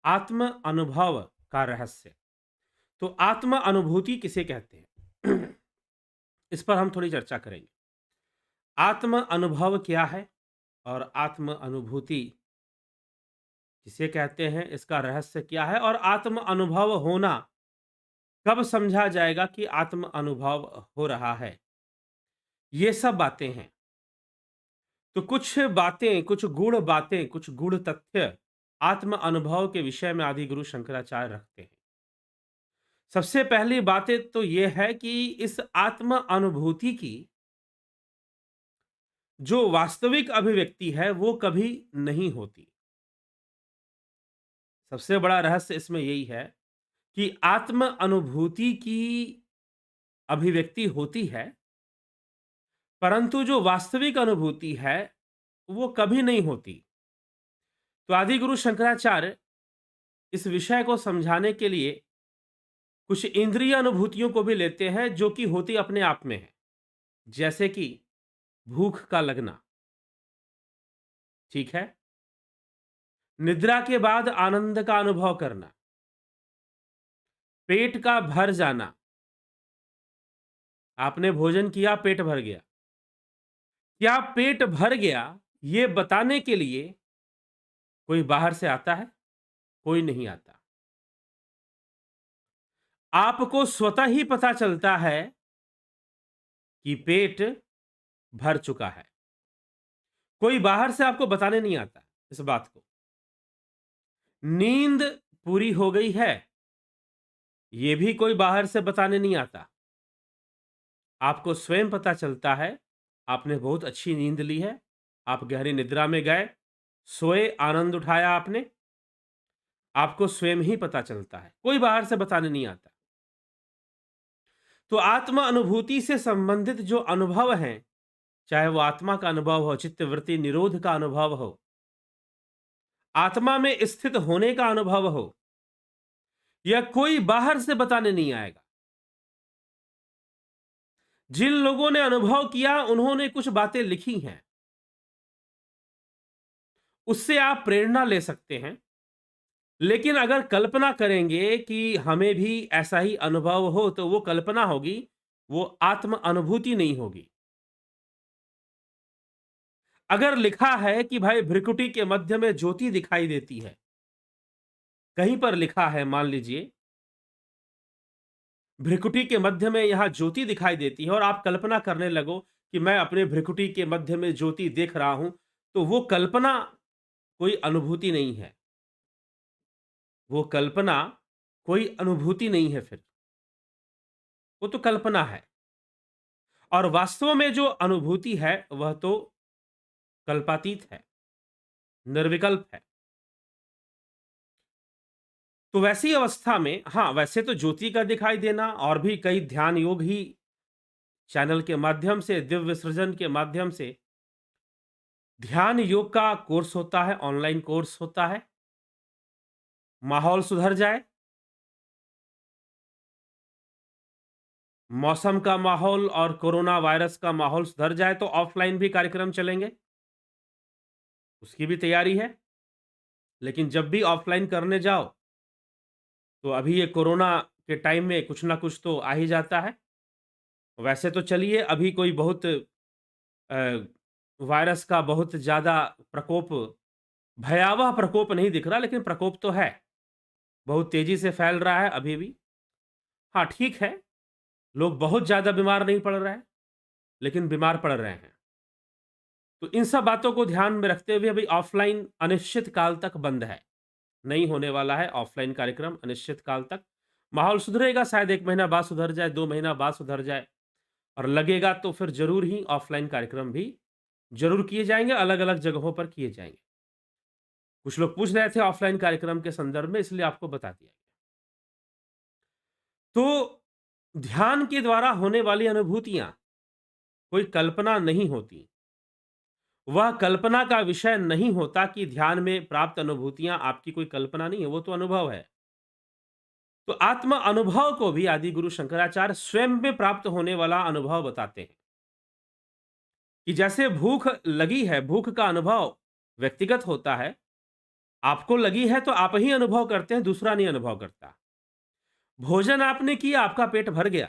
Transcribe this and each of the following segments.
आत्म अनुभव का रहस्य। तो आत्म अनुभूति किसे कहते हैं? इस पर हम थोड़ी चर्चा करेंगे। आत्म अनुभव क्या है और आत्म अनुभूति किसे कहते हैं, इसका रहस्य क्या है और आत्म अनुभव होना कब समझा जाएगा कि आत्म अनुभव हो रहा है? ये सब बातें हैं। तो कुछ बातें, कुछ गूढ़ बातें, कुछ गूढ़ तथ्य आत्म अनुभव के विषय में आदि गुरु शंकराचार्य रखते हैं। सबसे पहली बातें तो ये है कि इस आत्म अनुभूति की जो वास्तविक अभिव्यक्ति है वो कभी नहीं होती। सबसे बड़ा रहस्य इसमें यही है कि आत्म अनुभूति की अभिव्यक्ति होती है, परंतु जो वास्तविक अनुभूति है वो कभी नहीं होती। तो आदि गुरु शंकराचार्य इस विषय को समझाने के लिए कुछ इंद्रिय अनुभूतियों को भी लेते हैं जो कि होती अपने आप में है। जैसे कि भूख का लगना, ठीक है? निद्रा के बाद आनंद का अनुभव करना, पेट का भर जाना, आपने भोजन किया, पेट भर गया। क्या पेट भर गया ये बताने के लिए कोई बाहर से आता है? कोई नहीं आता। आपको स्वतः ही पता चलता है कि पेट भर चुका है। कोई बाहर से आपको बताने नहीं आता इस बात को। नींद पूरी हो गई है, ये भी कोई बाहर से बताने नहीं आता। आपको स्वयं पता चलता है, आपने बहुत अच्छी नींद ली है, आप गहरी निद्रा में गए, सोए, आनंद उठाया आपने, आपको स्वयं ही पता चलता है, कोई बाहर से बताने नहीं आता। तो आत्म अनुभूति से संबंधित जो अनुभव हैं, चाहे वो आत्मा का अनुभव हो, चित्तवृत्ति निरोध का अनुभव हो, आत्मा में स्थित होने का अनुभव हो, या कोई बाहर से बताने नहीं आएगा। जिन लोगों ने अनुभव किया उन्होंने कुछ बातें लिखी हैं, उससे आप प्रेरणा ले सकते हैं। लेकिन अगर कल्पना करेंगे कि हमें भी ऐसा ही अनुभव हो तो वो कल्पना होगी, वो आत्म अनुभूति नहीं होगी। अगर लिखा है कि भाई भ्रिकुटी के मध्य में ज्योति दिखाई देती है, कहीं पर लिखा है, मान लीजिए भ्रिकुटी के मध्य में यहां ज्योति दिखाई देती है और आप कल्पना करने लगो कि मैं अपने भ्रिकुटी के मध्य में ज्योति देख रहा हूं, तो वो कल्पना कोई अनुभूति नहीं है। वो कल्पना कोई अनुभूति नहीं है, फिर वो तो कल्पना है। और वास्तव में जो अनुभूति है वह तो कल्पातीत है, निर्विकल्प है। तो वैसी अवस्था में हाँ, वैसे तो ज्योति का दिखाई देना और भी कई ध्यान योग ही चैनल के माध्यम से, दिव्य सृजन के माध्यम से ध्यान योग का कोर्स होता है, ऑनलाइन कोर्स होता है। माहौल सुधर जाए, मौसम का माहौल और कोरोना वायरस का माहौल सुधर जाए तो ऑफलाइन भी कार्यक्रम चलेंगे, उसकी भी तैयारी है। लेकिन जब भी ऑफलाइन करने जाओ तो अभी ये कोरोना के टाइम में कुछ ना कुछ तो आ ही जाता है। वैसे तो चलिए अभी कोई बहुत वायरस का बहुत ज़्यादा प्रकोप, भयावह प्रकोप नहीं दिख रहा, लेकिन प्रकोप तो है। बहुत तेज़ी से फैल रहा है अभी भी। हाँ, ठीक है, लोग बहुत ज़्यादा बीमार नहीं पड़ रहे हैं, लेकिन बीमार पड़ रहे हैं। तो इन सब बातों को ध्यान में रखते हुए अभी ऑफ़लाइन अनिश्चित काल तक बंद है। नहीं होने वाला है ऑफ़लाइन कार्यक्रम अनिश्चित काल तक। माहौल सुधरेगा, शायद 1 महीना बाद सुधर जाए, 2 महीना बाद सुधर जाए और लगेगा तो फिर ज़रूर ही ऑफ़लाइन कार्यक्रम भी ज़रूर किए जाएँगे, अलग-अलग जगहों पर किए जाएँगे। कुछ लोग पूछ रहे थे ऑफ़लाइन कार्यक्रम के संदर्भ में, इसलिए आपको बता दिया। तो ध्यान के द्वारा होने वाली अनुभूतियाँ कोई कल्पना नहीं होती। वह कल्पना का विषय नहीं होता कि ध्यान में प्राप्त अनुभूतियाँ आपकी कोई कल्पना नहीं है, वो तो अनुभव है। तो आत्म अनुभव को भी आदि गुरु शंकराचार्य स्वयं में प्राप्त होने वाला अनुभव बताते हैं कि जैसे भूख लगी है, भूख का अनुभव व्यक्तिगत होता है, आपको लगी है तो आप ही अनुभव करते हैं, दूसरा नहीं अनुभव करता। भोजन आपने किया, आपका पेट भर गया,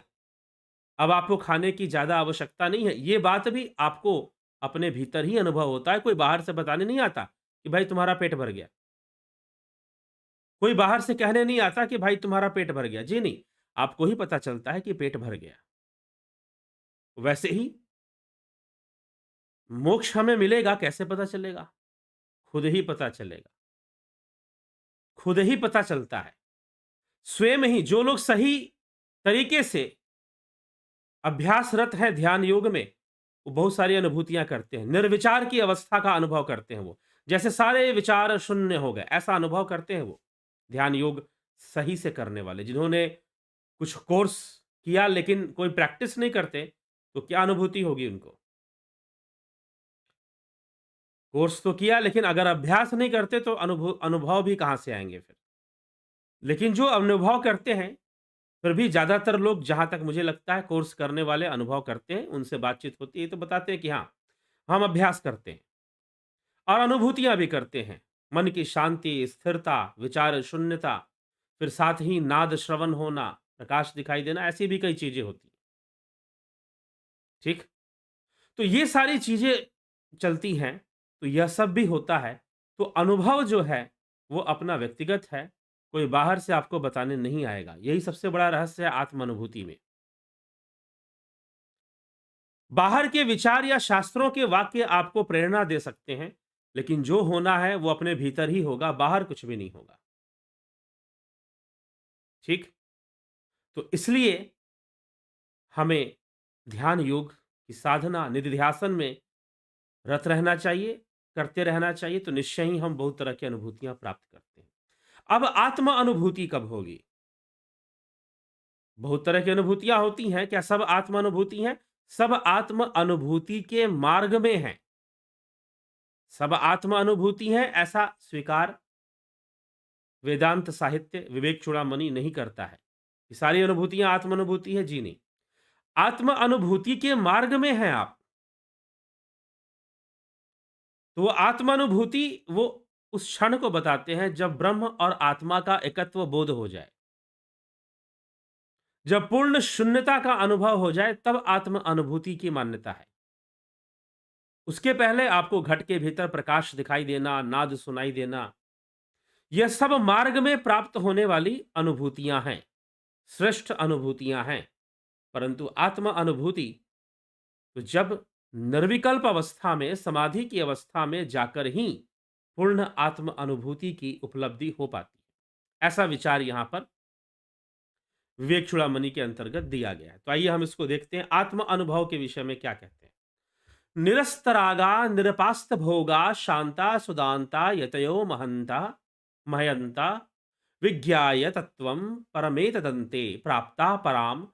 अब आपको खाने की ज़्यादा आवश्यकता नहीं है। ये बात भी आपको अपने भीतर ही अनुभव होता है, कोई बाहर से बताने नहीं आता कि भाई तुम्हारा पेट भर गया। कोई बाहर से कहने नहीं आता कि भाई तुम्हारा पेट भर गया। जी नहीं, आपको ही पता चलता है कि पेट भर गया। वैसे ही मोक्ष हमें मिलेगा कैसे पता चलेगा? खुद ही पता चलेगा, खुद ही पता चलता है। स्वयं ही जो लोग सही तरीके से अभ्यासरत हैं ध्यान योग में, वो बहुत सारी अनुभूतियाँ करते हैं। निर्विचार की अवस्था का अनुभव करते हैं वो। जैसे सारे विचार शून्य हो गए, ऐसा अनुभव करते हैं वो। ध्यान योग सही से करने वाले, जिन्होंने कुछ कोर्स किया लेकिन कोई प्रैक्टिस नहीं करते, तो क्या अनुभूति होगी उनको? कोर्स तो किया लेकिन अगर अभ्यास नहीं करते तो अनुभव भी कहाँ से आएँगे फिर? लेकिन जो अनुभव करते हैं, फिर भी ज़्यादातर लोग जहाँ तक मुझे लगता है कोर्स करने वाले अनुभव करते हैं, उनसे बातचीत होती है तो बताते हैं कि हाँ, हम अभ्यास करते हैं और अनुभूतियाँ भी करते हैं। मन की शांति, स्थिरता, विचार शून्यता, फिर साथ ही नाद श्रवण होना, प्रकाश दिखाई देना, ऐसी भी कई चीज़ें होती हैं। ठीक? तो ये सारी चीज़ें चलती हैं, तो यह सब भी होता है। तो अनुभव जो है, वो अपना व्यक्तिगत है, कोई बाहर से आपको बताने नहीं आएगा। यही सबसे बड़ा रहस्य है आत्म अनुभूति में। बाहर के विचार या शास्त्रों के वाक्य आपको प्रेरणा दे सकते हैं, लेकिन जो होना है वो अपने भीतर ही होगा, बाहर कुछ भी नहीं होगा। ठीक? तो इसलिए हमें ध्यान योग की साधना, निधिध्यासन में रत रहना चाहिए, करते रहना चाहिए, तो निश्चय ही हम बहुत तरह की अनुभूतियाँ प्राप्त करते हैं। अब आत्म अनुभूति कब होगी? बहुत तरह की अनुभूतियाँ होती हैं, क्या सब आत्म अनुभूति हैं? सब आत्म अनुभूति के मार्ग में हैं। सब आत्म अनुभूति हैं ऐसा स्वीकार वेदांत साहित्य विवेक चूड़ामणि नहीं करता है। ये सारी अनुभूतियाँ आत्म अनुभूति है, जी नहीं। आत्म अनुभूति के मार्ग में हैं आप। तो वो आत्मानुभूति वो उस क्षण को बताते हैं जब ब्रह्म और आत्मा का एकत्व बोध हो जाए। जब पूर्ण शून्यता का अनुभव हो जाए तब आत्म अनुभूति की मान्यता है। उसके पहले आपको घट के भीतर प्रकाश दिखाई देना, नाद सुनाई देना, यह सब मार्ग में प्राप्त होने वाली अनुभूतियां हैं, श्रेष्ठ अनुभूतियां हैं। परंतु आत्म अनुभूति तो जब निर्विकल्प अवस्था में, समाधि की अवस्था में जाकर ही पूर्ण आत्म अनुभूति की उपलब्धि हो पाती है। ऐसा विचार यहां पर विवेक चूड़ामणि के अंतर्गत दिया गया है। तो आइए हम इसको देखते हैं, आत्म अनुभव के विषय में क्या कहते हैं। निरस्तरागा निरपास्त भोगा शांता सुदांता यतयो महंता महयंता विज्ञाय तत्वं परमेतदन्ते प्राप्ता पराम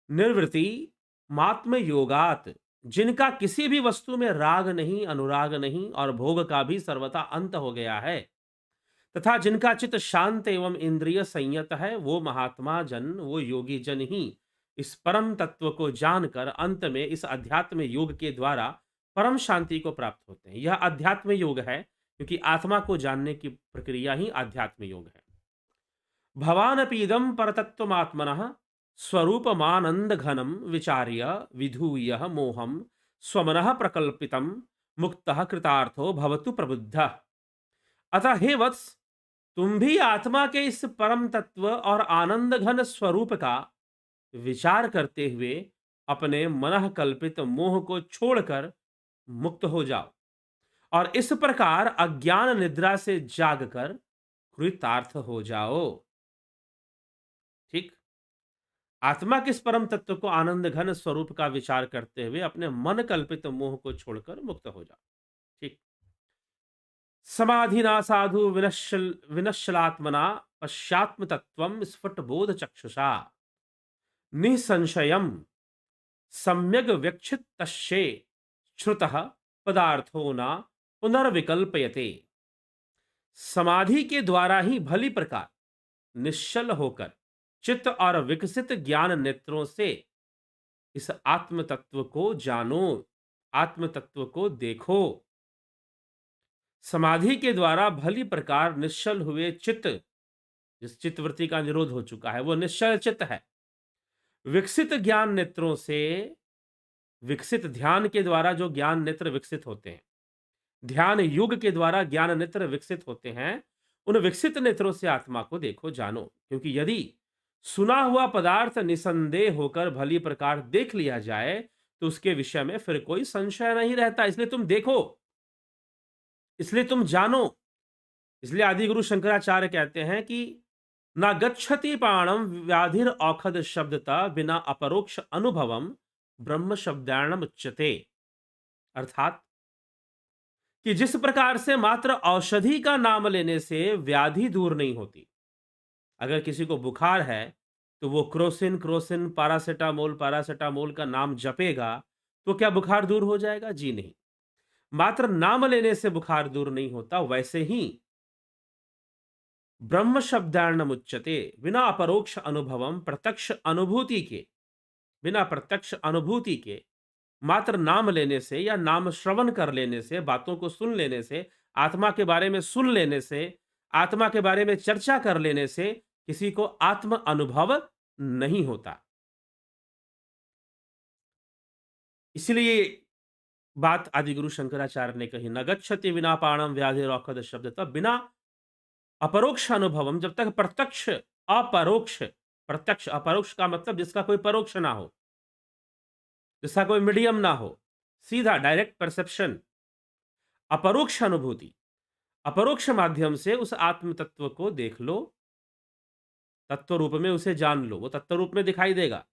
निर्वृति मात्म योगात। जिनका किसी भी वस्तु में राग नहीं, अनुराग नहीं और भोग का भी सर्वथा अंत हो गया है, तथा जिनका चित्त शांत एवं इंद्रिय संयत है, वो महात्मा जन, वो योगी जन ही इस परम तत्व को जानकर अंत में इस अध्यात्म योग के द्वारा परम शांति को प्राप्त होते हैं। यह अध्यात्म योग है, क्योंकि आत्मा को जानने की प्रक्रिया ही आध्यात्म योग है। भवानपीदम परतत्वमात्मनः स्वरूपमानंद घनम विचार्य विधूय मोहम स्वमनः प्रकल्पितम मुक्तः कृतार्थो भवतु प्रबुद्धः। अतः हे वत्स, तुम भी आत्मा के इस परम तत्व और आनंद घन स्वरूप का विचार करते हुए अपने मनः कल्पित मोह को छोड़कर मुक्त हो जाओ और इस प्रकार अज्ञान निद्रा से जागकर कृतार्थ हो जाओ। ठीक? आत्मा के इस परम तत्व को आनंद घन स्वरूप का विचार करते हुए अपने मन कल्पित मोह को छोड़कर मुक्त हो जाओ। ठीक? समाधिना साधु विनश्यलात्मना पश्चात्म तत्वं स्फुट बोध चक्षुषा निसंशयम सम्यग व्यक्षित तस्ये श्रुतः पदार्थो न पुनर्विकल्पयते। समाधि के द्वारा ही भली प्रकार निश्चल होकर चित्त और विकसित ज्ञान नेत्रों से इस आत्म तत्व को जानो, आत्म तत्व को देखो। समाधि के द्वारा भली प्रकार निश्चल हुए चित्त, जिस चित्तवृत्ति का निरोध हो चुका है वो निश्चल चित्त है, विकसित ज्ञान नेत्रों से, विकसित ध्यान के द्वारा जो ज्ञान नेत्र विकसित होते हैं, ध्यान युग के द्वारा ज्ञान नेत्र विकसित होते हैं, उन विकसित नेत्रों से आत्मा को देखो जानो। क्योंकि यदि सुना हुआ पदार्थ निसंदेह होकर भली प्रकार देख लिया जाए तो उसके विषय में फिर कोई संशय नहीं रहता। इसलिए तुम देखो, इसलिए तुम जानो। इसलिए आदि गुरु शंकराचार्य कहते हैं कि ना गच्छति प्राणम व्याधिर औखद शब्दता बिना अपरोक्ष अनुभवम ब्रह्म शब्दायणम उच्यते। अर्थात कि जिस प्रकार से मात्र औषधि का नाम लेने से व्याधि दूर नहीं होती, अगर किसी को बुखार है तो वो क्रोसिन क्रोसिन पैरासिटामोल पैरासिटामोल का नाम जपेगा तो क्या बुखार दूर हो जाएगा? जी नहीं। मात्र नाम लेने से बुखार दूर नहीं होता। वैसे ही ब्रह्म शब्दार्णम उच्यते, बिना अपरोक्ष अनुभवम, प्रत्यक्ष अनुभूति के, बिना प्रत्यक्ष अनुभूति के मात्र नाम लेने से या नाम श्रवण कर लेने से, बातों को सुन लेने से, आत्मा के बारे में सुन लेने से, आत्मा के बारे में चर्चा कर लेने से किसी को आत्म अनुभव नहीं होता। इसलिए बात आदिगुरु शंकराचार्य ने कही, न गच्छति विना पाणम व्याधि औखद शब्द, तब बिना अपरोक्ष अनुभवम, जब तक प्रत्यक्ष अपरोक्ष, प्रत्यक्ष अपरोक्ष का मतलब जिसका कोई परोक्ष ना हो, जिसका कोई मीडियम ना हो, सीधा डायरेक्ट परसेप्शन, अपरोक्ष अनुभूति, अपरोक्ष माध्यम से उस आत्म तत्व को देख लो, तत्व रूप में उसे जान लो। वो तत्व रूप में दिखाई देगा,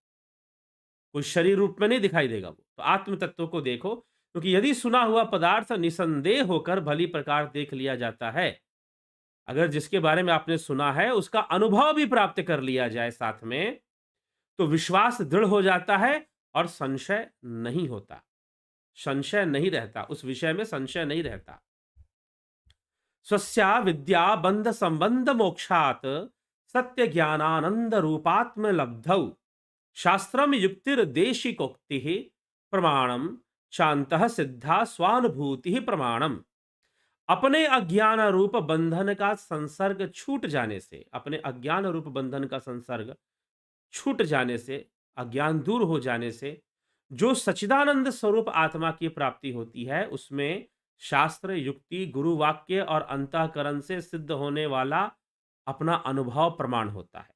कोई शरीर रूप में नहीं दिखाई देगा। वो तो आत्म तत्व को देखो। क्योंकि यदि सुना हुआ पदार्थ निसंदेह होकर भली प्रकार देख लिया जाता है, अगर जिसके बारे में आपने सुना है उसका अनुभव भी प्राप्त कर लिया जाए साथ में, तो विश्वास दृढ़ हो जाता है और संशय नहीं होता, संशय नहीं रहता, उस विषय में संशय नहीं रहता। स्वस्या विद्या बंध संबंध मोक्षात सत्य ज्ञानानंद रूपात्म लब्धौ शास्त्रम युक्तिर देशिकोक्ति प्रमाणम शांतः सिद्धा स्वानुभूति प्रमाणम। अपने अज्ञान रूप बंधन का संसर्ग छूट जाने से, अपने अज्ञान रूप बंधन का संसर्ग छूट जाने से, अज्ञान दूर हो जाने से जो सच्चिदानंद स्वरूप आत्मा की प्राप्ति होती है, उसमें शास्त्र, युक्ति, गुरु वाक्य और अंतःकरण से सिद्ध होने वाला अपना अनुभव प्रमाण होता है।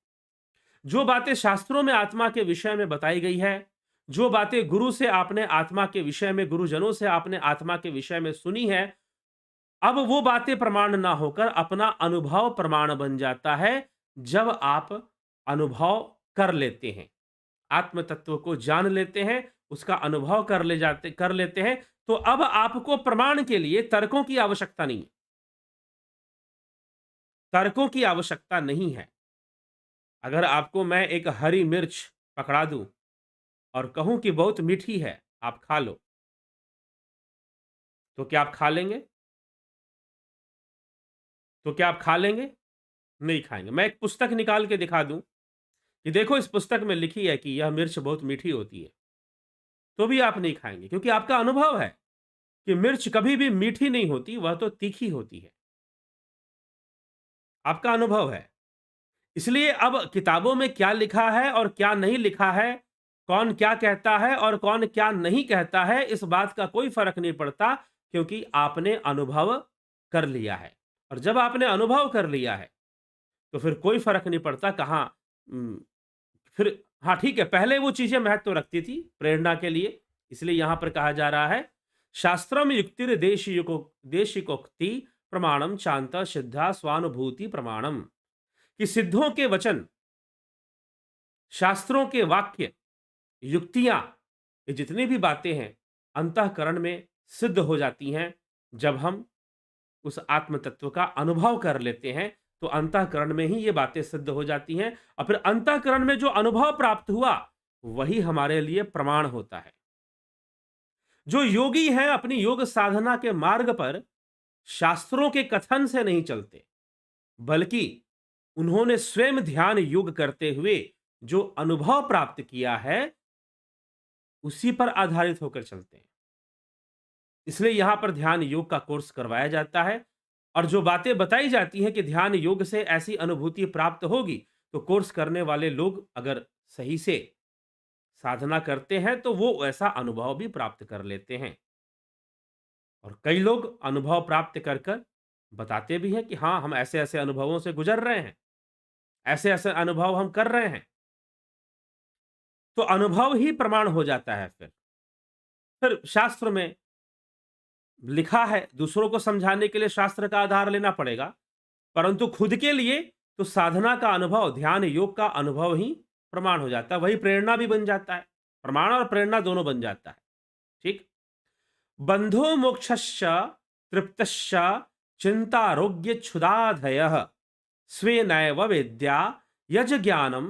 जो बातें शास्त्रों में आत्मा के विषय में बताई गई है, जो बातें गुरु से आपने आत्मा के विषय में, गुरुजनों से आपने आत्मा के विषय में सुनी है, अब वो बातें प्रमाण ना होकर अपना अनुभव प्रमाण बन जाता है। जब आप अनुभव कर लेते हैं, आत्म तत्व को जान लेते हैं, उसका अनुभव कर लेते हैं, तो अब आपको प्रमाण के लिए तर्कों की आवश्यकता नहीं है, तर्कों की आवश्यकता नहीं है। अगर आपको मैं एक हरी मिर्च पकड़ा दूं और कहूं कि बहुत मीठी है, आप खा लो, तो क्या आप खा लेंगे? तो क्या आप खा लेंगे? नहीं खाएंगे। मैं एक पुस्तक निकाल के दिखा दूं कि देखो इस पुस्तक में लिखी है कि यह मिर्च बहुत मीठी होती है, तो भी आप नहीं खाएंगे, क्योंकि आपका अनुभव है कि मिर्च कभी भी मीठी नहीं होती, वह तो तीखी होती है। आपका अनुभव है। इसलिए अब किताबों में क्या लिखा है और क्या नहीं लिखा है, कौन क्या कहता है और कौन क्या नहीं कहता है, इस बात का कोई फर्क नहीं पड़ता, क्योंकि आपने अनुभव कर लिया है। और जब आपने अनुभव कर लिया है तो फिर कोई फर्क नहीं पड़ता कहाँ फिर। हाँ ठीक है, पहले वो चीजें महत्व रखती थी प्रेरणा के लिए, इसलिए यहां पर कहा जा रहा है शास्त्रम युक्तिर देशिकोक्ति प्रमाणम शांत सिद्धा स्वानुभूति प्रमाणम, कि सिद्धों के वचन, शास्त्रों के वाक्य, युक्तियां, ये जितनी भी बातें हैं अंतःकरण में सिद्ध हो जाती हैं। जब हम उस आत्म तत्व का अनुभव कर लेते हैं तो अंतःकरण में ही ये बातें सिद्ध हो जाती हैं, और फिर अंतःकरण में जो अनुभव प्राप्त हुआ वही हमारे लिए प्रमाण होता है। जो योगी हैं अपनी योग साधना के मार्ग पर शास्त्रों के कथन से नहीं चलते, बल्कि उन्होंने स्वयं ध्यान योग करते हुए जो अनुभव प्राप्त किया है उसी पर आधारित होकर चलते हैं। इसलिए यहां पर ध्यान योग का कोर्स करवाया जाता है। और जो बातें बताई जाती हैं कि ध्यान योग से ऐसी अनुभूति प्राप्त होगी, तो कोर्स करने वाले लोग अगर सही से साधना करते हैं तो वो ऐसा अनुभव भी प्राप्त कर लेते हैं। और कई लोग अनुभव प्राप्त कर कर बताते भी हैं कि हाँ, हम ऐसे ऐसे अनुभवों से गुजर रहे हैं, ऐसे ऐसे अनुभव हम कर रहे हैं। तो अनुभव ही प्रमाण हो जाता है। फिर शास्त्र में लिखा है, दूसरों को समझाने के लिए शास्त्र का आधार लेना पड़ेगा, परंतु खुद के लिए तो साधना का अनुभव, ध्यान योग का अनुभव ही प्रमाण हो जाता है। वही प्रेरणा भी बन जाता है। प्रमाण और प्रेरणा दोनों बन जाता है। ठीक। बंधो मोक्षश्च तृप्तश्च चिंतारोग्य क्षुदाधयः स्वेनैव वेद्या यज ज्ञानम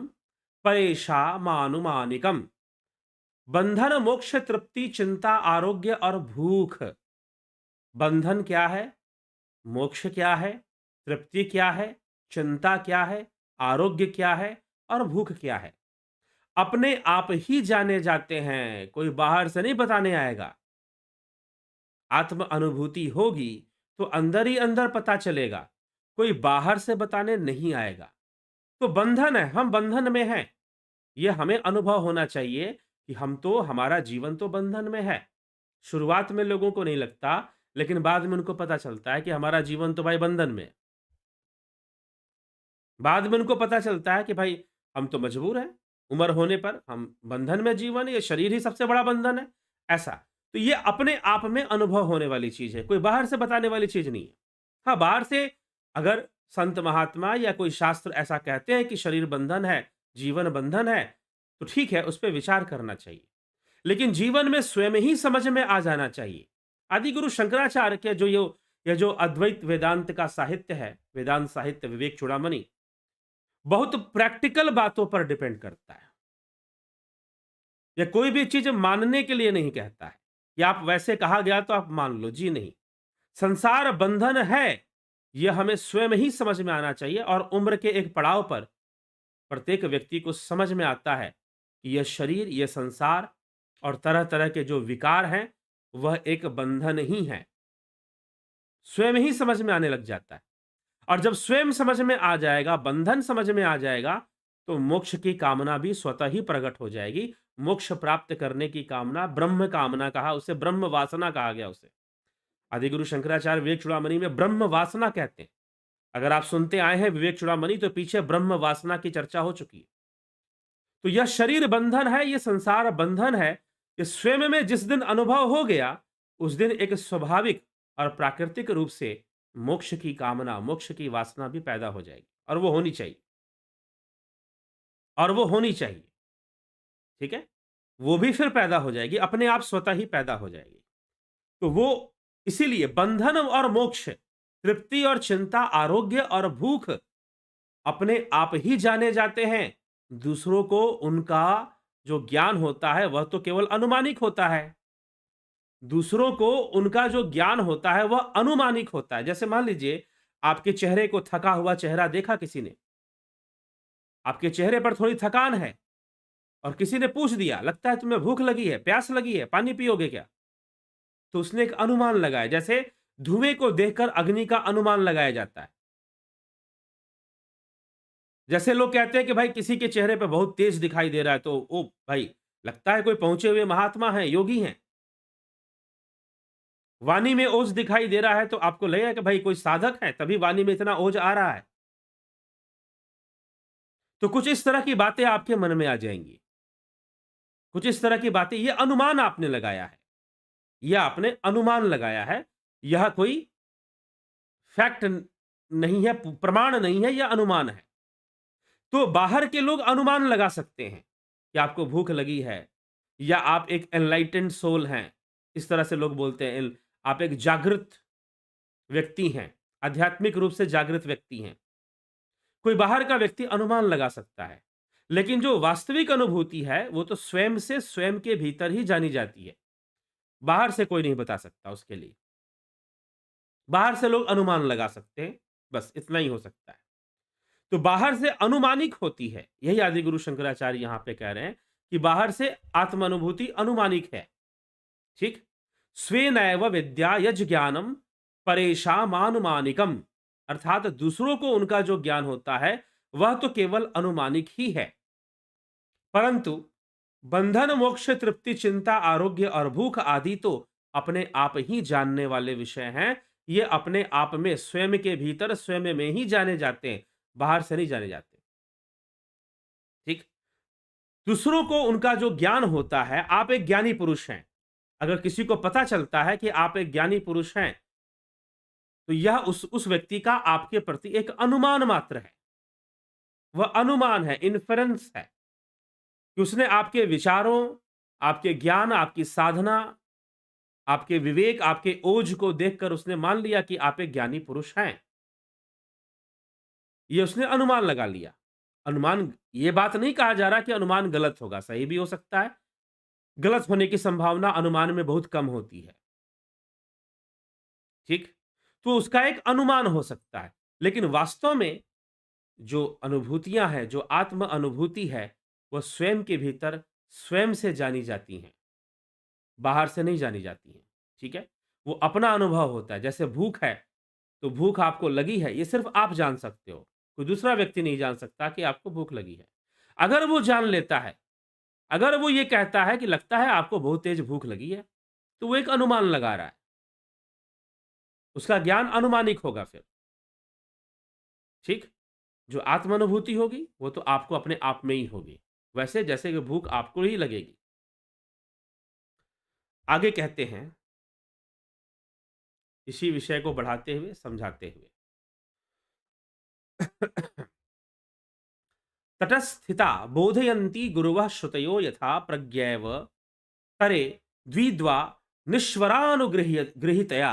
परेशामानुमानिकम। बंधन, मोक्ष, तृप्ति, चिंता, आरोग्य और भूख। बंधन क्या है, मोक्ष क्या है, तृप्ति क्या है, चिंता क्या है, आरोग्य क्या है और भूख क्या है, अपने आप ही जाने जाते हैं। कोई बाहर से नहीं बताने आएगा। आत्म अनुभूति होगी तो अंदर ही अंदर पता चलेगा, कोई बाहर से बताने नहीं आएगा। तो बंधन है, हम बंधन में हैं, यह हमें अनुभव होना चाहिए कि हमारा जीवन तो बंधन में है। शुरुआत में लोगों को नहीं लगता, लेकिन बाद में उनको पता चलता है कि हमारा जीवन तो भाई बंधन में है। बाद में उनको पता चलता है कि भाई हम तो मजबूर हैं, उम्र होने पर हम बंधन में जीवन, ये शरीर ही सबसे बड़ा बंधन है, ऐसा। तो ये अपने आप में अनुभव होने वाली चीज है, कोई बाहर से बताने वाली चीज नहीं है। हाँ, बाहर से अगर संत महात्मा या कोई शास्त्र ऐसा कहते हैं कि शरीर बंधन है, जीवन बंधन है, तो ठीक है, उस पर विचार करना चाहिए। लेकिन जीवन में स्वयं ही समझ में आ जाना चाहिए। आदि गुरु शंकराचार्य के जो ये जो अद्वैत वेदांत का साहित्य है, वेदांत साहित्य विवेक चूड़ामणि, बहुत प्रैक्टिकल बातों पर डिपेंड करता है। यह कोई भी चीज मानने के लिए नहीं कहता है कि आप वैसे कहा गया तो आप मान लो, जी नहीं। संसार बंधन है, यह हमें स्वयं ही समझ में आना चाहिए। और उम्र के एक पड़ाव पर प्रत्येक व्यक्ति को समझ में आता है कि यह शरीर, यह संसार और तरह तरह के जो विकार हैं, वह एक बंधन ही है। स्वयं ही समझ में आने लग जाता है। और जब स्वयं समझ में आ जाएगा, बंधन समझ में आ जाएगा, तो मोक्ष की कामना भी स्वतः ही प्रकट हो जाएगी। मोक्ष प्राप्त करने की कामना, ब्रह्म कामना कहा उसे, ब्रह्म वासना कहा गया उसे। आदिगुरु शंकराचार्य विवेक चूड़ामणि में ब्रह्म वासना कहते हैं। अगर आप सुनते आए हैं विवेक चूड़ामणि, तो पीछे ब्रह्म वासना की चर्चा हो चुकी है। तो यह शरीर बंधन है, यह संसार बंधन है, ये स्वयं में जिस दिन अनुभव हो गया, उस दिन एक स्वाभाविक और प्राकृतिक रूप से मोक्ष की कामना, मोक्ष की वासना भी पैदा हो जाएगी। और वो होनी चाहिए, और वो होनी चाहिए। ठीक है, वो भी फिर पैदा हो जाएगी, अपने आप स्वतः ही पैदा हो जाएगी। तो वो इसीलिए बंधन और मोक्ष, तृप्ति और चिंता, आरोग्य और भूख अपने आप ही जाने जाते हैं। दूसरों को उनका जो ज्ञान होता है वह तो केवल अनुमानिक होता है। दूसरों को उनका जो ज्ञान होता है वह अनुमानिक होता है। जैसे मान लीजिए, आपके चेहरे को थका हुआ चेहरा देखा किसी ने, आपके चेहरे पर थोड़ी थकान है, और किसी ने पूछ दिया, लगता है तुम्हें भूख लगी है, प्यास लगी है, पानी पियोगे क्या? तो उसने एक अनुमान लगाया। जैसे धुएं को देखकर अग्नि का अनुमान लगाया जाता है। जैसे लोग कहते हैं कि भाई किसी के चेहरे पे बहुत तेज दिखाई दे रहा है, तो ओ भाई, लगता है कोई पहुंचे हुए महात्मा है, योगी हैं। वाणी में ओज दिखाई दे रहा है, तो आपको लगेगा कि भाई कोई साधक है, तभी वाणी में इतना ओज आ रहा है। तो कुछ इस तरह की बातें आपके मन में आ जाएंगी। कुछ इस तरह की बातें, ये अनुमान आपने लगाया है, यह आपने अनुमान लगाया है। यह कोई फैक्ट नहीं है, प्रमाण नहीं है, यह अनुमान है। तो बाहर के लोग अनुमान लगा सकते हैं कि आपको भूख लगी है, या आप एक एनलाइटेंड सोल हैं, इस तरह से लोग बोलते हैं। आप एक जागृत व्यक्ति हैं, आध्यात्मिक रूप से जागृत व्यक्ति हैं। कोई बाहर का व्यक्ति अनुमान लगा सकता है, लेकिन जो वास्तविक अनुभूति है वो तो स्वयं से, स्वयं के भीतर ही जानी जाती है। बाहर से कोई नहीं बता सकता उसके लिए। बाहर से लोग अनुमान लगा सकते हैं, बस इतना ही हो सकता है। तो बाहर से अनुमानिक होती है, यही आदि गुरु शंकराचार्य यहां पे कह रहे हैं कि बाहर से आत्म अनुभूति अनुमानिक है। ठीक। स्वेनैव विद्या यज ज्ञानम परेशामानुमानिकम, अर्थात दूसरों को उनका जो ज्ञान होता है वह तो केवल अनुमानिक ही है, परंतु बंधन मोक्ष तृप्ति चिंता आरोग्य और भूख आदि तो अपने आप ही जानने वाले विषय हैं। ये अपने आप में स्वयं के भीतर स्वयं में ही जाने जाते हैं, बाहर से नहीं जाने जाते। ठीक। दूसरों को उनका जो ज्ञान होता है, आप एक ज्ञानी पुरुष हैं, अगर किसी को पता चलता है कि आप एक ज्ञानी पुरुष हैं, तो यह उस व्यक्ति का आपके प्रति एक अनुमान मात्र है। वह अनुमान है, इन्फरेंस है कि उसने आपके विचारों, आपके ज्ञान, आपकी साधना, आपके विवेक, आपके ओज को देखकर उसने मान लिया कि आप एक ज्ञानी पुरुष हैं। ये उसने अनुमान लगा लिया। अनुमान, ये बात नहीं कहा जा रहा कि अनुमान गलत होगा, सही भी हो सकता है। गलत होने की संभावना अनुमान में बहुत कम होती है। ठीक? तो उसका एक अनुमान हो सकता है, लेकिन वास्तव में जो अनुभूतियां हैं, जो आत्म अनुभूति है, वह स्वयं के भीतर स्वयं से जानी जाती हैं, बाहर से नहीं जानी जाती हैं। ठीक है? वो अपना अनुभव होता है। जैसे भूख है, तो भूख आपको लगी है, ये सिर्फ आप जान सकते हो, कोई दूसरा व्यक्ति नहीं जान सकता कि आपको भूख लगी है। अगर वो जान लेता है, अगर वो ये कहता है कि लगता है आपको बहुत तेज भूख लगी है, तो वो एक अनुमान लगा रहा है, उसका ज्ञान अनुमानिक होगा फिर। ठीक? जो आत्मानुभूति होगी वो तो आपको अपने आप में ही होगी, वैसे जैसे कि भूख आपको ही लगेगी। आगे कहते हैं, इसी विषय को बढ़ाते हुए, समझाते हुए तटस्थिता बोधयन्ति गुरुवः श्रुतयो यथा प्रज्ञैव तरे द्विद्वा निश्वरानुगृह्य गृहीतया।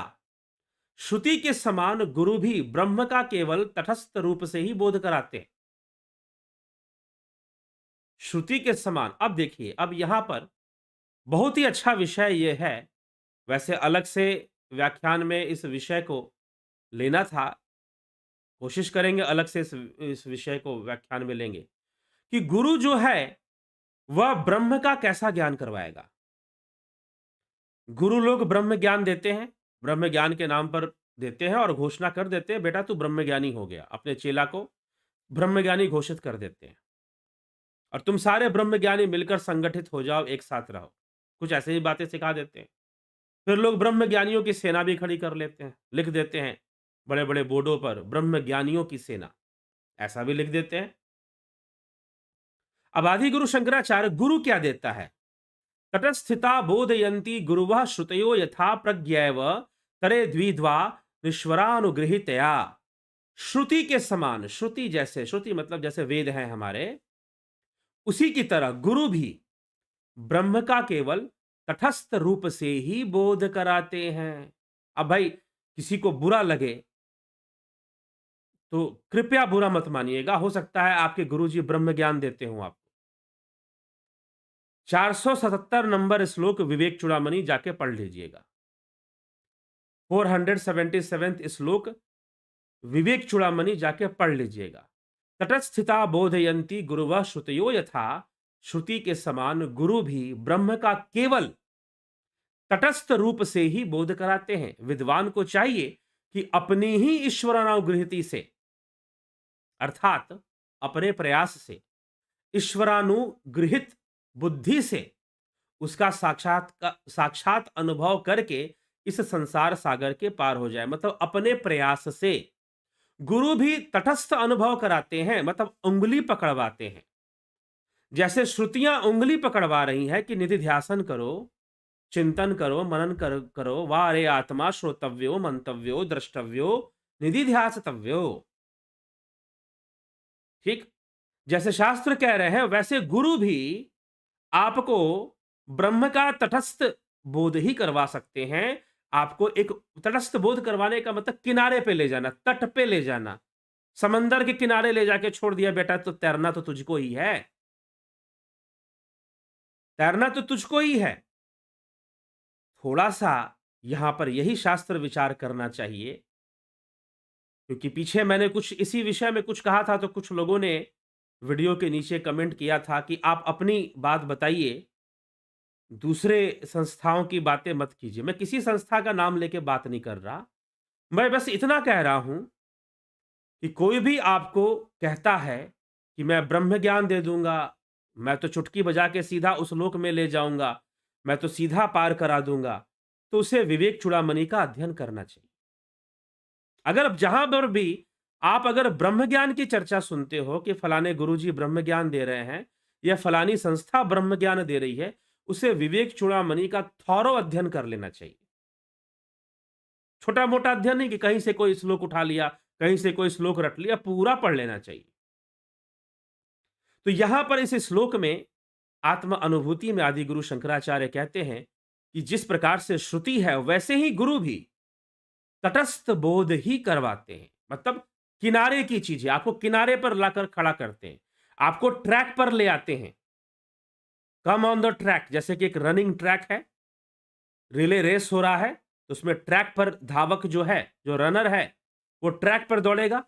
श्रुति के समान गुरु भी ब्रह्म का केवल तटस्थ रूप से ही बोध कराते हैं। श्रुति के समान, अब देखिए, अब यहां पर बहुत ही अच्छा विषय यह है। वैसे अलग से व्याख्यान में इस विषय को लेना था, कोशिश करेंगे अलग से इस विषय को व्याख्यान में लेंगे कि गुरु जो है वह ब्रह्म का कैसा ज्ञान करवाएगा। गुरु लोग ब्रह्म ज्ञान देते हैं, ब्रह्म ज्ञान के नाम पर देते हैं और घोषणा कर देते हैं, बेटा तू ब्रह्म ज्ञानी हो गया, अपने चेला को ब्रह्म ज्ञानी घोषित कर देते हैं और तुम सारे ब्रह्म ज्ञानी मिलकर संगठित हो जाओ, एक साथ रहो, कुछ ऐसे ही बातें सिखा देते हैं। फिर लोग ब्रह्म ज्ञानियों की सेना भी खड़ी कर लेते हैं, लिख देते हैं बड़े बड़े बोर्डों पर, ब्रह्म ज्ञानियों की सेना, ऐसा भी लिख देते हैं। अब आदि गुरु शंकराचार्य गुरु क्या देता है? तटस्थिता बोधयन्ति गुरुवः श्रुतयो यथा प्रज्ञैव तरे द्विद्वा निश्वरानुगृहीतया। श्रुति के समान, श्रुति जैसे, श्रुति मतलब जैसे वेद हैं हमारे, उसी की तरह गुरु भी ब्रह्म का केवल तटस्थ रूप से ही बोध कराते हैं। अब भाई किसी को बुरा लगे तो कृपया बुरा मत मानिएगा, हो सकता है आपके गुरुजी ब्रह्म ज्ञान देते हो आपको। 477 नंबर श्लोक विवेक चूड़ामणि जाके पढ़ लीजिएगा। 477 श्लोक विवेक चूड़ामणि जाके पढ़ लीजिएगा। तटस्थिता बोधयन्ति गुरुवः श्रुतयो यथा, श्रुति के समान गुरु भी ब्रह्म का केवल तटस्थ रूप से ही बोध कराते हैं। विद्वान को चाहिए कि अपनी ही ईश्वरानुगृहिति से, अर्थात अपने प्रयास से, ईश्वरानुगृहित बुद्धि से उसका साक्षात अनुभव करके इस संसार सागर के पार हो जाए। मतलब अपने प्रयास से गुरु भी तटस्थ अनुभव कराते हैं, मतलब उंगली पकड़वाते हैं। जैसे श्रुतियां उंगली पकड़वा रही हैं कि निधि ध्यासन करो, चिंतन करो, मनन करो, वारे आत्मा श्रोतव्यो मंतव्यो द्रष्टव्यो निधि ध्यासतव्यो। ठीक? जैसे शास्त्र कह रहे हैं, वैसे गुरु भी आपको ब्रह्म का तटस्थ बोध ही करवा सकते हैं। आपको एक तटस्थ बोध करवाने का मतलब किनारे पे ले जाना, तट पे ले जाना, समंदर के किनारे ले जाके छोड़ दिया, बेटा तो तैरना तो तुझको ही है, तैरना तो तुझको ही है। थोड़ा सा यहां पर यही शास्त्र विचार करना चाहिए, क्योंकि पीछे मैंने कुछ इसी विषय में कुछ कहा था, तो कुछ लोगों ने वीडियो के नीचे कमेंट किया था कि आप अपनी बात बताइए दूसरे संस्थाओं की बातें मत कीजिए। मैं किसी संस्था का नाम लेके बात नहीं कर रहा। मैं बस इतना कह रहा हूं कि कोई भी आपको कहता है कि मैं ब्रह्म ज्ञान दे दूंगा, मैं तो चुटकी बजा के सीधा उस लोक में ले जाऊंगा, मैं तो सीधा पार करा दूंगा, तो उसे विवेक चूड़ामणि का अध्ययन करना चाहिए। अगर अब जहां पर भी आप अगर ब्रह्म ज्ञान की चर्चा सुनते हो कि फलाने गुरुजी ब्रह्म ज्ञान दे रहे हैं या फलानी संस्था ब्रह्म ज्ञान दे रही है, उसे विवेक चूड़ामणि का थॉरो अध्ययन कर लेना चाहिए। छोटा मोटा अध्ययन नहीं कि कहीं से कोई श्लोक उठा लिया, कहीं से कोई श्लोक रट लिया, पूरा पढ़ लेना चाहिए। तो यहां पर इस श्लोक में आत्म अनुभूति में आदि गुरु शंकराचार्य कहते हैं कि जिस प्रकार से श्रुति है वैसे ही गुरु भी तटस्थ बोध ही करवाते हैं। मतलब किनारे की चीजें आपको किनारे पर लाकर खड़ा करते हैं, आपको ट्रैक पर ले आते हैं। कम ऑन द ट्रैक, जैसे कि एक रनिंग ट्रैक है, रिले रेस हो रहा है, तो उसमें ट्रैक पर धावक जो है, जो रनर है, वो ट्रैक पर दौड़ेगा।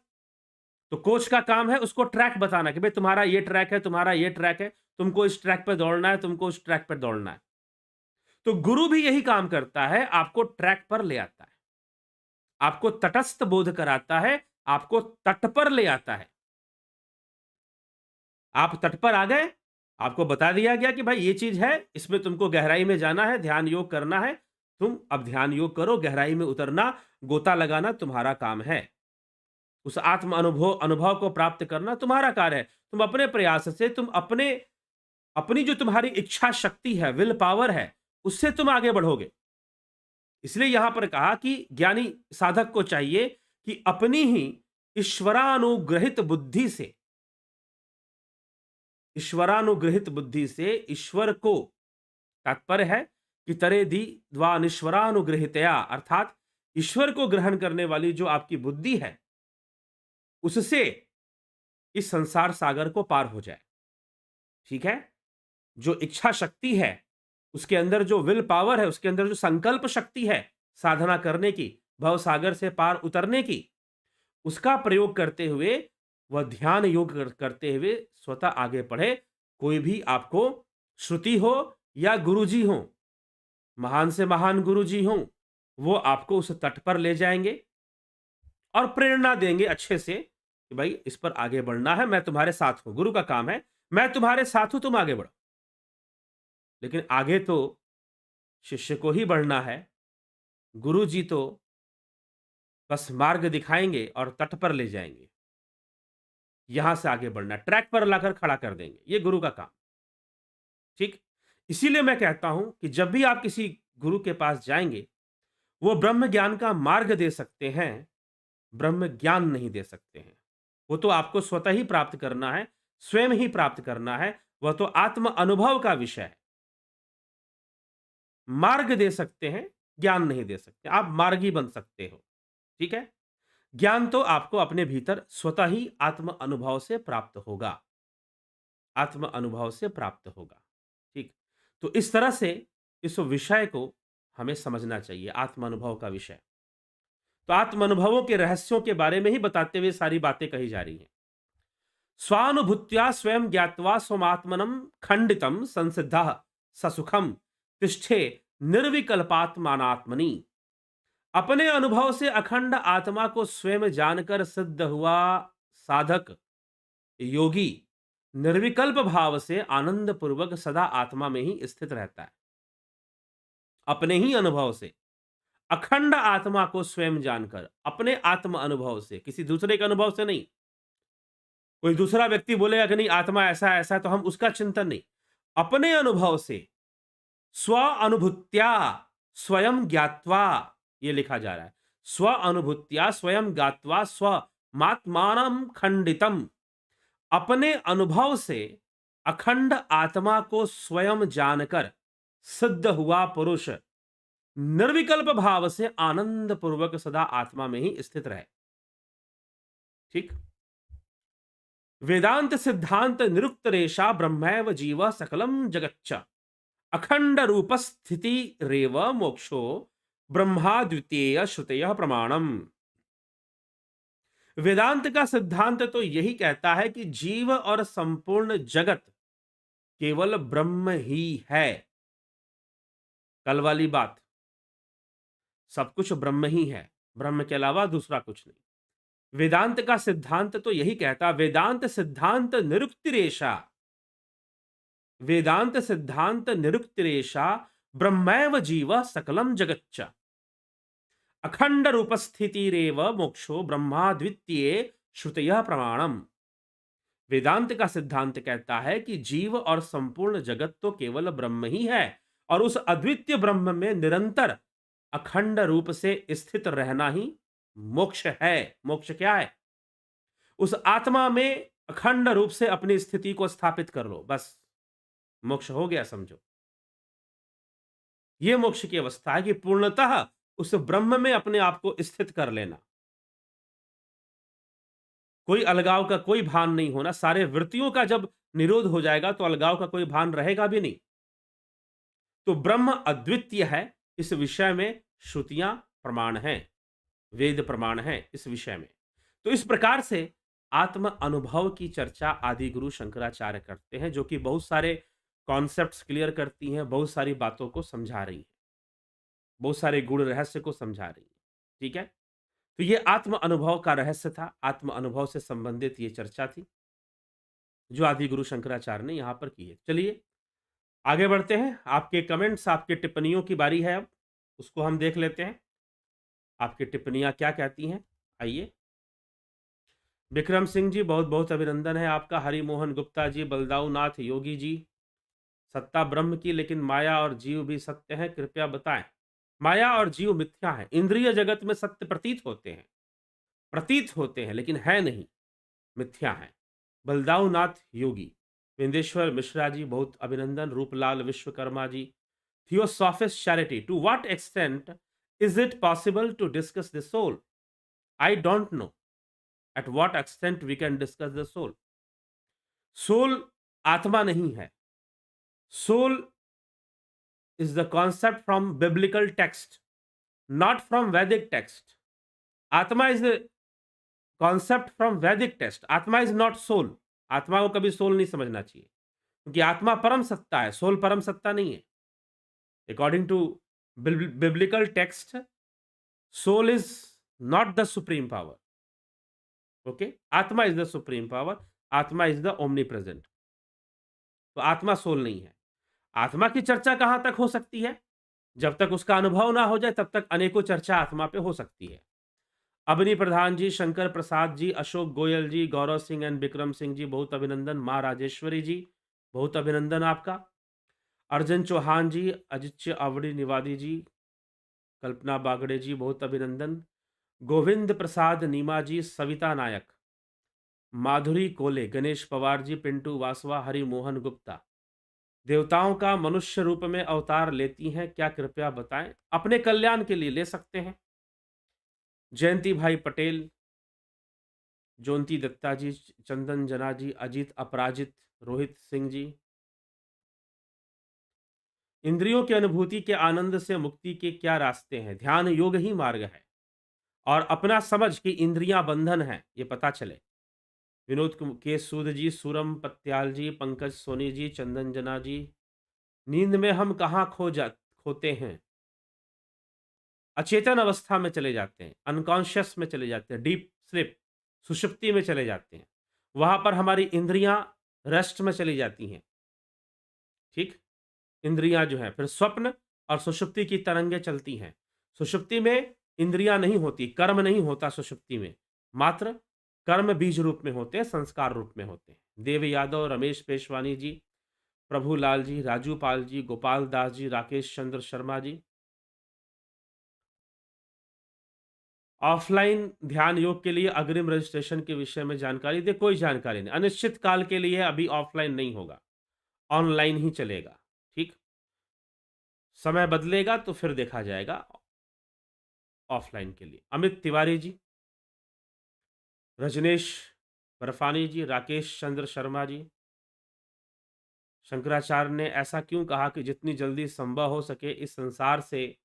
तो कोच का काम है उसको ट्रैक बताना कि भाई तुम्हारा ये ट्रैक है, तुम्हारा ये ट्रैक है, तुमको इस ट्रैक पर दौड़ना है, तुमको उस ट्रैक पर दौड़ना है। तो गुरु भी यही काम करता है, आपको ट्रैक पर ले आता है, आपको तटस्थ बोध कराता है, आपको तट पर ले आता है। आप तट पर आ गए, आपको बता दिया गया कि भाई ये चीज है, इसमें तुमको गहराई में जाना है, ध्यान योग करना है। तुम अब ध्यान योग करो, गहराई में उतरना, गोता लगाना तुम्हारा काम है। उस आत्म अनुभव अनुभव को प्राप्त करना तुम्हारा कार्य है। तुम अपने प्रयास से, तुम अपने अपनी जो तुम्हारी इच्छा शक्ति है, विल पावर है, उससे तुम आगे बढ़ोगे। इसलिए यहां पर कहा कि ज्ञानी साधक को चाहिए कि अपनी ही ईश्वरानुग्रहित बुद्धि से, ईश्वरानुग्रहित बुद्धि से ईश्वर को, तात्पर्य है कि तरे दी द्वा निश्वरानुग्रहितया, अर्थात ईश्वर को ग्रहण करने वाली जो आपकी बुद्धि है, उससे इस संसार सागर को पार हो जाए। ठीक है? जो इच्छा शक्ति है, उसके अंदर जो विल पावर है, उसके अंदर जो संकल्प शक्ति है साधना करने की, भव सागर से पार उतरने की, उसका प्रयोग करते हुए, वह ध्यान योग करते हुए स्वतः आगे बढ़े। कोई भी आपको श्रुति हो या गुरुजी हो, महान से महान गुरुजी हो, वो आपको उस तट पर ले जाएंगे और प्रेरणा देंगे अच्छे से कि भाई इस पर आगे बढ़ना है, मैं तुम्हारे साथ हूं। गुरु का काम है, मैं तुम्हारे साथ हूं, तुम आगे बढ़ो। लेकिन आगे तो शिष्य को ही बढ़ना है। गुरु जी तो बस मार्ग दिखाएंगे और तट पर ले जाएंगे। यहां से आगे बढ़ना, ट्रैक पर लाकर खड़ा कर देंगे, ये गुरु का काम। ठीक, इसीलिए मैं कहता हूं कि जब भी आप किसी गुरु के पास जाएंगे, वो ब्रह्म ज्ञान का मार्ग दे सकते हैं, ब्रह्म ज्ञान नहीं दे सकते हैं। वो तो आपको स्वतः ही प्राप्त करना है, स्वयं ही प्राप्त करना है। वह तो आत्म अनुभव का विषय है। मार्ग दे सकते हैं, ज्ञान नहीं दे सकते। आप मार्गी बन सकते हो। ठीक है? ज्ञान तो आपको अपने भीतर स्वतः ही आत्म अनुभव से प्राप्त होगा, आत्म अनुभव से प्राप्त होगा। ठीक, तो इस तरह से इस विषय को हमें समझना चाहिए, आत्म अनुभव का विषय। तो आत्म अनुभवों के रहस्यों के बारे में ही बताते हुए सारी बातें कही जा रही हैं। स्वानुभूत्या स्वयं ज्ञात्वा स्वमात्मनम खंडितम संसिद्ध ससुखम तिष्ठे निर्विकल्पात्मात्मनि। अपने अनुभव से अखंड आत्मा को स्वयं जानकर सिद्ध हुआ साधक योगी निर्विकल्प भाव से आनंद पूर्वक सदा आत्मा में ही स्थित रहता है। अपने ही अनुभव से, अखंड आत्मा को स्वयं जानकर, अपने आत्म अनुभव से, किसी दूसरे के अनुभव से नहीं। कोई दूसरा व्यक्ति बोलेगा कि नहीं आत्मा ऐसा ऐसा है, तो हम उसका चिंतन नहीं, अपने अनुभव से, स्व अनुभूत्या स्वयं ज्ञात्वा, ये लिखा जा रहा है, स्व अनुभूत्या स्वयं ज्ञात्वा स्वमात्मानं खंडितम। अपने अनुभव से अखंड आत्मा को स्वयं जानकर सिद्ध हुआ पुरुष निर्विकल्प भाव से आनंद पूर्वक सदा आत्मा में ही स्थित रहे। ठीक, वेदांत सिद्धांत निरुक्त रेशा ब्रह्मैव जीव सकलम जगच्च अखंड रूप स्थिति रेव मोक्षो ब्रह्मा द्वितीय श्रुतय प्रमाणम। वेदांत का सिद्धांत तो यही कहता है कि जीव और संपूर्ण जगत केवल ब्रह्म ही है। कल वाली बात, सब कुछ ब्रह्म ही है, ब्रह्म के अलावा दूसरा कुछ नहीं। वेदांत का सिद्धांत तो यही कहता, वेदांत सिद्धांत निरुक्तिरेषा, वेदांत सिद्धांत निरुक्तिरेषा ब्रह्मैव जीव सकलम जगच्च, अखंड रूपस्थितिरेव मोक्षो ब्रह्मा द्वितीये श्रुतयः प्रमाणम। वेदांत का सिद्धांत कहता है कि जीव और संपूर्ण जगत तो केवल ब्रह्म ही है, और उस अद्वितीय ब्रह्म में निरंतर अखंड रूप से स्थित रहना ही मोक्ष है। मोक्ष क्या है? उस आत्मा में अखंड रूप से अपनी स्थिति को स्थापित कर लो, बस मोक्ष हो गया, समझो। यह मोक्ष की अवस्था है कि पूर्णतः उस ब्रह्म में अपने आप को स्थित कर लेना, कोई अलगाव का कोई भान नहीं होना। सारे वृत्तियों का जब निरोध हो जाएगा तो अलगाव का कोई भान रहेगा भी नहीं। तो ब्रह्म अद्वितीय है, इस विषय में श्रुतियां प्रमाण हैं, वेद प्रमाण हैं इस विषय में। तो इस प्रकार से आत्म अनुभव की चर्चा आदि गुरु शंकराचार्य करते हैं, जो कि बहुत सारे कॉन्सेप्ट्स क्लियर करती हैं, बहुत सारी बातों को समझा रही हैं, बहुत सारे गुण रहस्य को समझा रही हैं। ठीक है, तो ये आत्म अनुभव का रहस्य था, आत्म अनुभव से संबंधित ये चर्चा थी जो आदि गुरु शंकराचार्य ने यहां पर की है। चलिए आगे बढ़ते हैं। आपके कमेंट्स, आपके टिप्पणियों की बारी है, अब उसको हम देख लेते हैं, आपकी टिप्पणियां क्या कहती हैं। आइए। विक्रम सिंह जी, बहुत बहुत अभिनंदन है आपका। हरिमोहन गुप्ता जी, बलदाऊ नाथ योगी जी, सत्ता ब्रह्म की, लेकिन माया और जीव भी सत्य है, कृपया बताएं। माया और जीव मिथ्या है। इंद्रिय जगत में सत्य प्रतीत होते हैं लेकिन है नहीं, मिथ्या है। बलदाऊ नाथ योगी, विंदेश्वर मिश्रा जी, बहुत अभिनंदन। Ruplal Vishwakarma ji, theosophist charity, to what extent is it possible to discuss the soul? I don't know at what extent we can discuss the soul. Soul आत्मा नहीं है। Soul is the concept from biblical text, not from Vedic text. Atma is the concept from Vedic text. Atma is not soul. आत्मा को कभी soul नहीं समझना चाहिए, क्योंकि आत्मा परम सत्ता है, सोल परम सत्ता नहीं है। According to biblical text, soul is not the supreme power. Okay? आत्मा is the supreme power. आत्मा is the omnipresent. तो आत्मा सोल नहीं है। आत्मा की चर्चा कहां तक हो सकती है? जब तक उसका अनुभव ना हो जाए तब तक अनेकों चर्चा आत्मा पे हो सकती है। अबनी प्रधान जी, शंकर प्रसाद जी, अशोक गोयल जी, गौरव सिंह एंड विक्रम सिंह जी, बहुत अभिनंदन। माँ राजेश्वरी जी, बहुत अभिनंदन आपका। अर्जुन चौहान जी, अजित्य अवड़ी निवादी जी, कल्पना बागड़े जी, बहुत अभिनंदन। गोविंद प्रसाद नीमा जी, सविता नायक, माधुरी कोले, गणेश पवार जी, पिंटू वासवा, हरिमोहन गुप्ता, देवताओं का मनुष्य रूप में अवतार लेती हैं क्या, कृपया बताएं। अपने कल्याण के लिए ले सकते हैं। जयंती भाई पटेल, जोंती दत्ता जी, चंदन जना जी, अजीत अपराजित, रोहित सिंह जी। इंद्रियों की अनुभूति के आनंद से मुक्ति के क्या रास्ते हैं? ध्यान योग ही मार्ग है, और अपना समझ कि इंद्रियां बंधन है ये पता चले। विनोद के सूद जी, सूरम पत्याल जी, पंकज सोनी जी, चंदन जना जी, नींद में हम कहाँ खोते हैं? अचेतन अवस्था में चले जाते हैं, अनकॉन्शियस में चले जाते हैं, डीप स्लिप, सुषुप्ति में चले जाते हैं। वहां पर हमारी इंद्रियां रेस्ट में चली जाती हैं। ठीक, इंद्रियां जो है, फिर स्वप्न और सुषुप्ति की तरंगें चलती हैं। सुषुप्ति में इंद्रियां नहीं होती, कर्म नहीं होता सुषुप्ति में, मात्र कर्म बीज रूप में होते हैं, संस्कार रूप में होते हैं। देव यादव, रमेश पेशवानी जी, प्रभुलाल जी, राजू पाल जी, गोपाल दास जी, राकेश चंद्र शर्मा जी। ऑफलाइन ध्यान योग के लिए अग्रिम रजिस्ट्रेशन के विषय में जानकारी दे। कोई जानकारी नहीं, अनिश्चित काल के लिए अभी ऑफलाइन नहीं होगा, ऑनलाइन ही चलेगा। ठीक, समय बदलेगा तो फिर देखा जाएगा ऑफलाइन के लिए। अमित तिवारी जी, रजनेश बर्फानी जी, राकेश चंद्र शर्मा जी, शंकराचार्य ने ऐसा क्यों कहा कि जितनी जल्दी संभव हो सके इस संसार से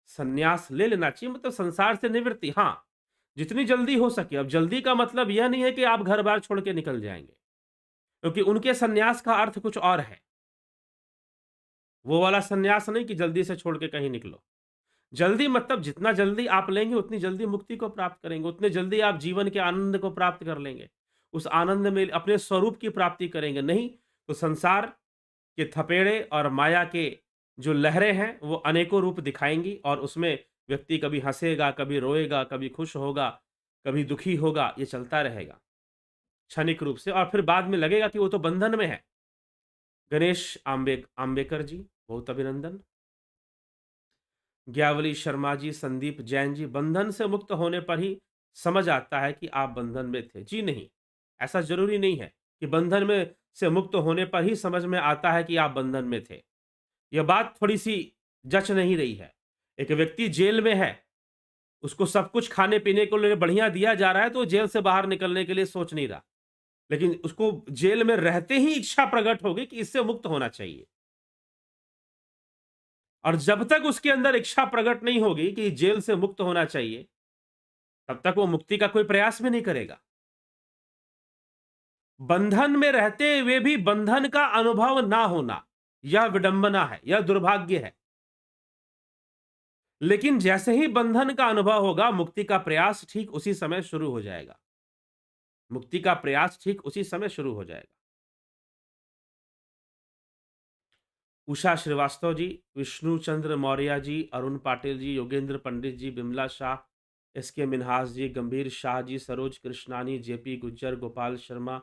संन्यास ले लेना चाहिए, मतलब संसार से निवृत्ति। हाँ, जितनी जल्दी हो सके। अब जल्दी का मतलब यह नहीं है कि आप घर बार छोड़ के निकल जाएंगे, क्योंकि उनके संन्यास का अर्थ कुछ और है। वो वाला सन्यास नहीं कि जल्दी से छोड़ के कहीं निकलो। जल्दी मतलब जितना जल्दी आप लेंगे उतनी जल्दी मुक्ति को प्राप्त करेंगे, उतने जल्दी आप जीवन के आनंद को प्राप्त कर लेंगे। उस आनंद में अपने स्वरूप की प्राप्ति करेंगे, नहीं तो संसार के थपेड़े और माया के जो लहरें हैं, वो अनेकों रूप दिखाएँगी और उसमें व्यक्ति कभी हँसेगा, कभी रोएगा, कभी खुश होगा, कभी दुखी होगा, ये चलता रहेगा, क्षणिक रूप से और फिर बाद में लगेगा कि वो तो बंधन में है। गणेश आम्बेकर जी, बहुत अभिनंदन। ज्ञावली शर्मा जी, संदीप जैन जी, बंधन से मुक्त होने पर ही समझ आता है कि आप बंधन में थे। जी नहीं, ऐसा ज़रूरी नहीं है कि बंधन में से मुक्त होने पर ही समझ में आता है कि आप बंधन में थे। यह बात थोड़ी-सी जच नहीं रही है। एक व्यक्ति जेल में है, उसको सब कुछ खाने-पीने को लिए बढ़िया दिया जा रहा है, तो वो जेल से बाहर निकलने के लिए सोच नहीं रहा। लेकिन उसको जेल में रहते ही इच्छा प्रकट होगी कि इससे मुक्त होना चाहिए। और जब तक उसके अंदर इच्छा प्रकट नहीं होगी कि जेल से मुक्त होना चाहिए, तब तक वो मुक्ति का कोई प्रयास भी नहीं करेगा। बंधन में रहते हुए भी बंधन का अनुभव ना होना, यह विडंबना है, यह दुर्भाग्य है। लेकिन जैसे ही बंधन का अनुभव होगा, मुक्ति का प्रयास ठीक उसी समय शुरू हो जाएगा। मुक्ति का प्रयास ठीक उसी समय शुरू हो जाएगा। उषा श्रीवास्तव जी, विष्णु चंद्र मौर्य जी, अरुण पाटिल जी, योगेंद्र पंडित जी, बिमला शाह, एसके मिन्हास जी, गंभीर शाह जी, सरोज कृष्णानी, जेपी गुज्जर, गोपाल शर्मा,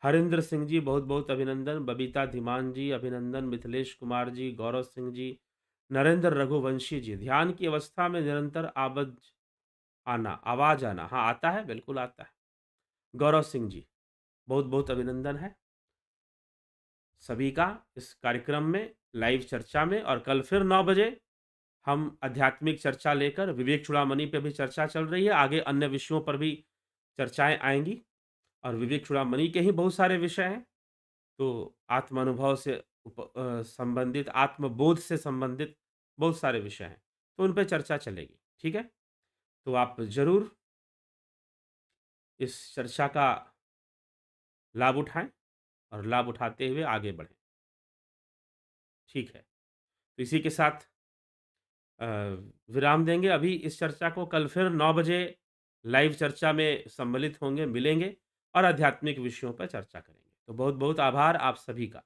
हरिंद्र सिंह जी, बहुत-बहुत अभिनंदन। बबीता धीमान जी, अभिनंदन। मिथिलेश कुमार जी, गौरव सिंह जी, नरेंद्र रघुवंशी जी, ध्यान की अवस्था में निरंतर आवाज़ आना, हाँ, आता है, बिल्कुल आता है। गौरव सिंह जी, बहुत-बहुत अभिनंदन है सभी का इस कार्यक्रम में, लाइव चर्चा में और कल फिर 9 बजे हम आध्यात्मिक चर्चा लेकर विवेक चूड़ामणि पे भी चर्चा चल रही है, आगे अन्य विषयों पर भी चर्चाएँ आएँगी और विवेक चूड़ामणि के ही बहुत सारे विषय हैं। तो आत्मानुभव से संबंधित, आत्मबोध से संबंधित बहुत सारे विषय हैं, तो उन पे चर्चा चलेगी, ठीक है? तो आप ज़रूर इस चर्चा का लाभ उठाएँ और लाभ उठाते हुए आगे बढ़ें, ठीक है? तो इसी के साथ अ, विराम देंगे अभी इस चर्चा को, कल फिर 9 बजे लाइव चर्चा में सम्मिलित होंगे, मिलेंगे और आध्यात्मिक विषयों पर चर्चा करेंगे। तो बहुत-बहुत आभार आप सभी का।